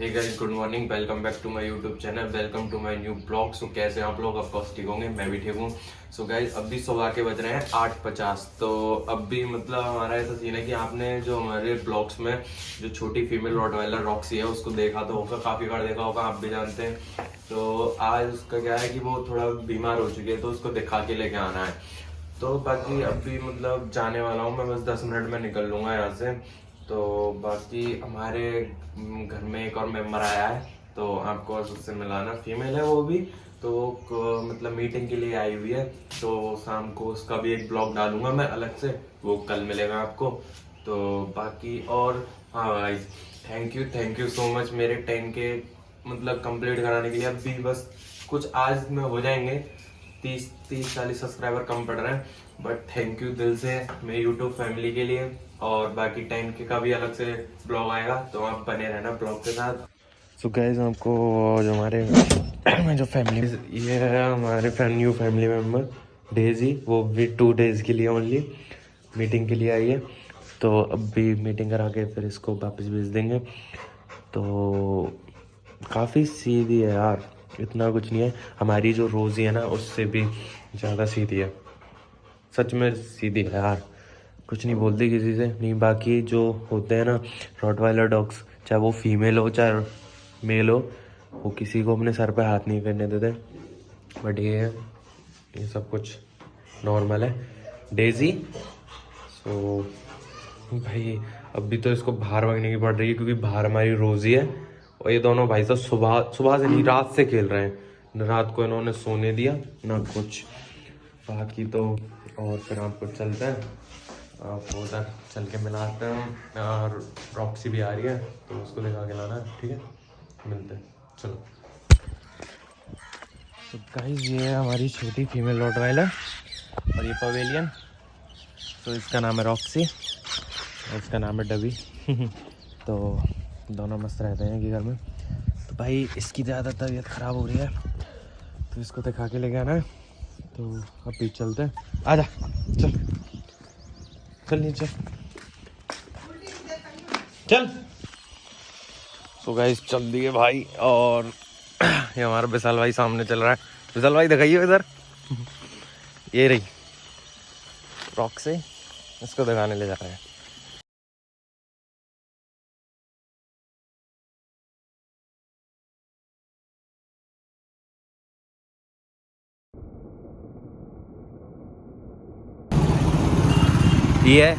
Hey guys, good morning. Welcome back to my YouTube channel. Welcome to my new blog. So कैसे हैं आप लोग? Of course ठीक होंगे, मैं भी ठीक हूँ। सो गाइस, अभी सुबह के बज रहे हैं 8:50। तो अब भी मतलब हमारा ऐसा सीन है कि आपने जो हमारे ब्लॉग्स में जो छोटी फीमेल रॉटवाइलर रॉक्सी है उसको देखा तो होगा, काफ़ी बार देखा होगा, आप भी जानते हैं। तो आज उसका क्या है कि वो थोड़ा बीमार हो चुकी है, तो उसको दिखा के लेके आना है। तो बाकी अभी मतलब जाने वाला हूँ मैं, बस 10 मिनट में निकल लूँगा यहाँ से। तो बाकी हमारे घर में एक और मेंबर आया है, तो आपको उससे मिलाना। फीमेल है वो भी, तो मतलब मीटिंग के लिए आई हुई है। तो शाम को उसका भी एक ब्लॉग डालूंगा मैं अलग से, वो कल मिलेगा आपको। तो बाकी और हाँ भाई, थैंक यू सो मच मेरे 10K मतलब कंप्लीट कराने के लिए। अभी बस कुछ आज में हो जाएंगे, 30-40 सब्सक्राइबर कम पड़ रहे हैं, बट थैंक यू दिल से मेरी यूट्यूब फैमिली के लिए। और बाकी 10K का भी अलग से ब्लॉग आएगा, तो आप बने रहना ब्लॉग के साथ। सो गाइस, आपको जो हमारे जो फैमिली, ये है हमारे न्यू फैमिली मेम्बर डेजी। वो भी 2 डेज के लिए ओनली मीटिंग के लिए आई है। तो अब भी मीटिंग करा के फिर इसको वापस भेज देंगे। तो काफ़ी सीधी है यार, इतना कुछ नहीं है। हमारी जो रोज़ी है ना, उससे भी ज़्यादा सीधी है, सच में सीधी है यार। कुछ नहीं बोलती किसी से नहीं। बाकी जो होते हैं ना रॉटवाइलर डॉग्स, चाहे वो फीमेल हो चाहे मेल हो, वो किसी को अपने सर पे हाथ नहीं करने देते। बट ये है, ये सब कुछ नॉर्मल है। डेजी, सो भाई अभी तो इसको बाहर भागने की पड़ रही है, क्योंकि बाहर हमारी रोज़ी है और ये दोनों भाई साहब सुबह सुबह से नहीं, रात से खेल रहे हैं। न रात को इन्होंने सोने दिया ना कुछ। बाकी तो और फिर आपको चलते हैं, आपको उधर चल के मिलाते हैं। और रॉक्सी भी आ रही है, तो उसको दिखा के लाना है, ठीक है? मिलते हैं, चलो। तो गाइस, ये है हमारी छोटी फीमेल रॉटवाइलर और ये पवेलियन। तो इसका नाम है रॉक्सी और इसका नाम है डबी। तो दोनों मस्त रहते हैं कि घर में। तो भाई इसकी ज़्यादा तबीयत ख़राब हो रही है, तो इसको दिखा के लेके आना है। तो अभी चलते हैं, आजा चल चल नीचे चल। सो गाइस, चल दिए भाई। और ये हमारा विशाल भाई सामने चल रहा है। विशाल भाई दिखाइए इधर। ये रही रॉक से, इसको दिखाने ले जा रहे हैं। ये है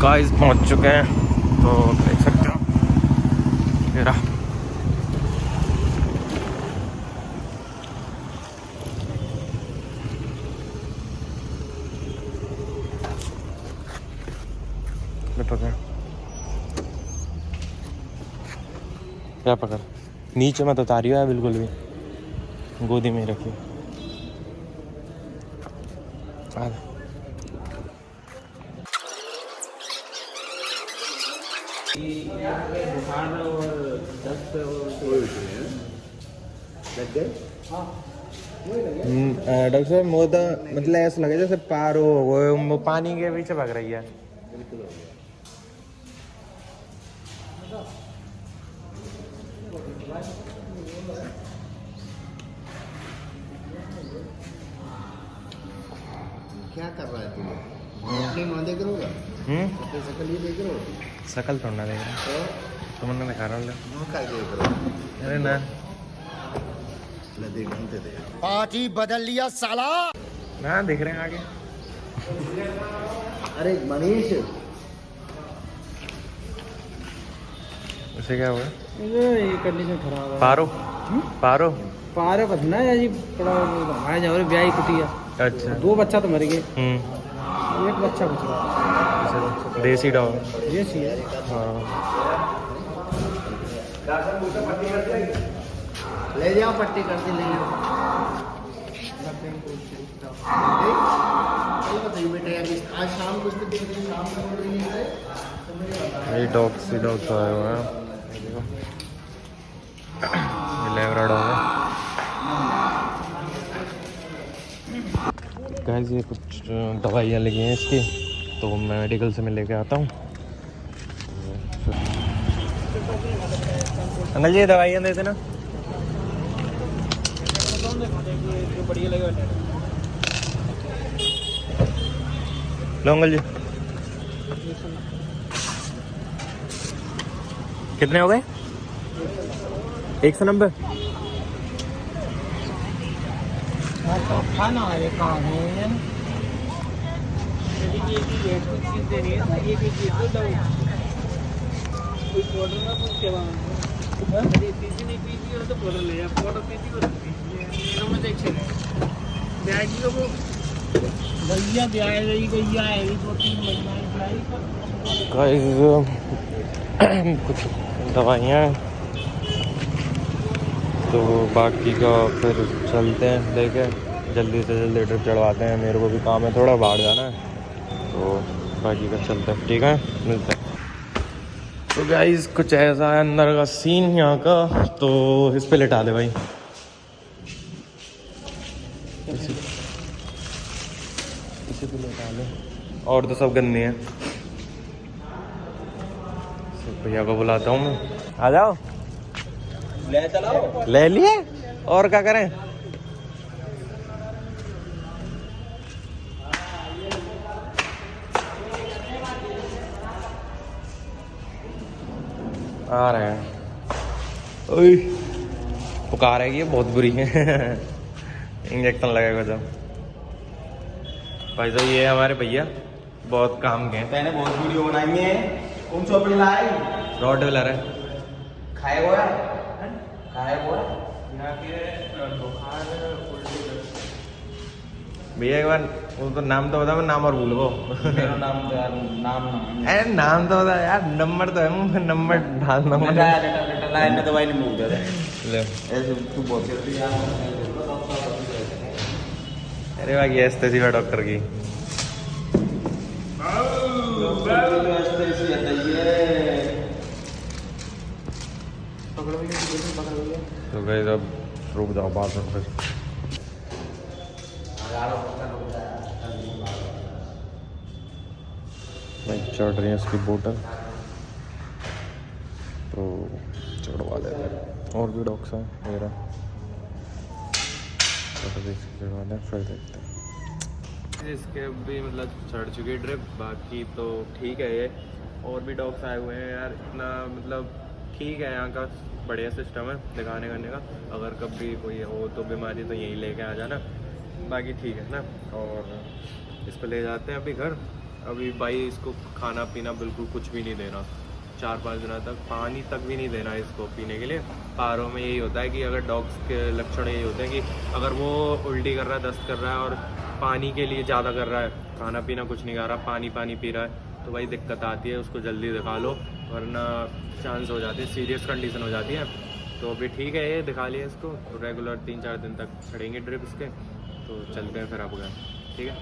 गाइस, पहुंच चुके हैं। तो देख सकते हो ये रहा। पकड़, क्या पकड़, नीचे मत उतारियो है बिल्कुल भी, गोदी में रखियो। बुखार और दस्त लग गए। डॉक्टर साहब, मुझे मतलब ऐसा लगे जैसे पारो वो पानी के पीछे भाग रही है। बिल्कुल हो गया। क्या कर रहा है तू? अपनी माँ देख रहा होगा? अपनी शकल ये देख रहा हो? शकल थोड़ा देख रहा तो मैंने दिखा रहा हूँ। मुँह का देख रहा हो? अरे ना देख घूमते थे। पार्टी बदल लिया साला। ना देख रहे हैं आगे। अरे मनीष, उसे क्या हुआ? ये कंडीशन खराब है। पारो पारो पारे बचना है जी, थोड़ा भाई जा ब्याही कुटिया। अच्छा। 2 बच्चा तो मर गए, एक बच्चा बच रहा। देसी डॉग। ये सी है। हाँ, ले जाओ पट्टी करके ले जाओ। चलो बताइए बेटा, यार आज शाम को इसको देख रहे हैं, शाम को बोल रही है ये डॉग्स आए हुए हैं। ये देखो, ये लेवरा डॉग है। गाइस ये कुछ दवाइयाँ लगी हैं इसकी, तो मैं मेडिकल से मैं लेके आता हूँ। अंकल जी दवाइयाँ दे देना। लो अंकल जी, कितने हो गए? 190। खाना है कहाँ है? चीज देनी है, एक एक चीज दो कोई पाउडर ना कुछ के बाद यदि पीसी नहीं पीसी हो तो पाउडर ले जा, पाउडर पीसी हो तो पीसी तीनों में देख चले ब्याज को भैया ब्याज रही गैया है 2-3 महीना गाइस कुछ दवाइयाँ, तो बाकी का फिर चलते हैं लेके, जल्दी से जल्दी ड्रिप चढ़वाते हैं। मेरे को भी काम है, थोड़ा बाहर जाना है, तो बाकी का चलते हैं। ठीक है, मिलते हैं। तो गाइस कुछ ऐसा है अंदर का सीन यहाँ का, तो इस पे लेटा दे भाई। इसी पे लेटा ले, और तो सब गंदे हैं। भैया को बुलाता हूँ मैं, आ जाओ। ले चलाओ, ले लिए, और क्या करें? आ रहे हैं। ओए पुकार है कि ये बहुत बुरी है। इंजेक्शन लगेगा जब। भाई साहब ये हमारे भैया बहुत काम के हैं। मैंने बहुत वीडियो बनाई है। कौन सा अपनी लाई? रॉड व्हीलर है, खाए हुआ है, खाए हुआ है। यहाँ के भैया एक बार वो तो नाम तो बता, मैं नाम और भूल गो। मेरा नाम तो यार नाम अरे नाम तो बता यार, नंबर तो है मुंह में, नंबर डाल नंबर। लाइन में दवाई नहीं मिल रहा ले ऐसे तू बहुत जल्दी अरे भाई ये एस्थेसिया डॉक्टर की। तो गाइस अब रुक जाओ, बात में फिर भाई चढ़ रही है इसकी बोतल, तो चढ़वा लेते हैं। और भी डॉक्स हैं मेरा, चढ़वा दें फिर देखते हैं। इसके भी मतलब चढ़ चुकी है ड्रिप, बाकी तो ठीक है ये। और भी डॉग्स आए हुए हैं यार, इतना मतलब ठीक है यहाँ का, बढ़िया सिस्टम है दिखाने करने का। अगर कभी कोई हो तो बीमारी तो यहीं लेके आ जाना, बाकी ठीक है ना। और इस पर ले जाते हैं अभी घर। अभी भाई इसको खाना पीना बिल्कुल कुछ भी नहीं देना, 4-5 दिनों तक पानी तक भी नहीं देना इसको पीने के लिए। पारों में यही होता है कि अगर डॉग्स के लक्षण यही होते हैं कि अगर वो उल्टी कर रहा है, दस्त कर रहा है और पानी के लिए ज़्यादा कर रहा है, खाना पीना कुछ नहीं खा रहा, पानी पी रहा है, तो भाई दिक्कत आती है। उसको जल्दी दिखा लो, वरना चांस हो जाती है, सीरियस कंडीशन हो जाती है। तो अभी ठीक है, ये दिखा लिया इसको, तो रेगुलर 3-4 दिन तक चढ़ेंगे ड्रिप इसके। तो चलते हैं फिर आप घर, ठीक है।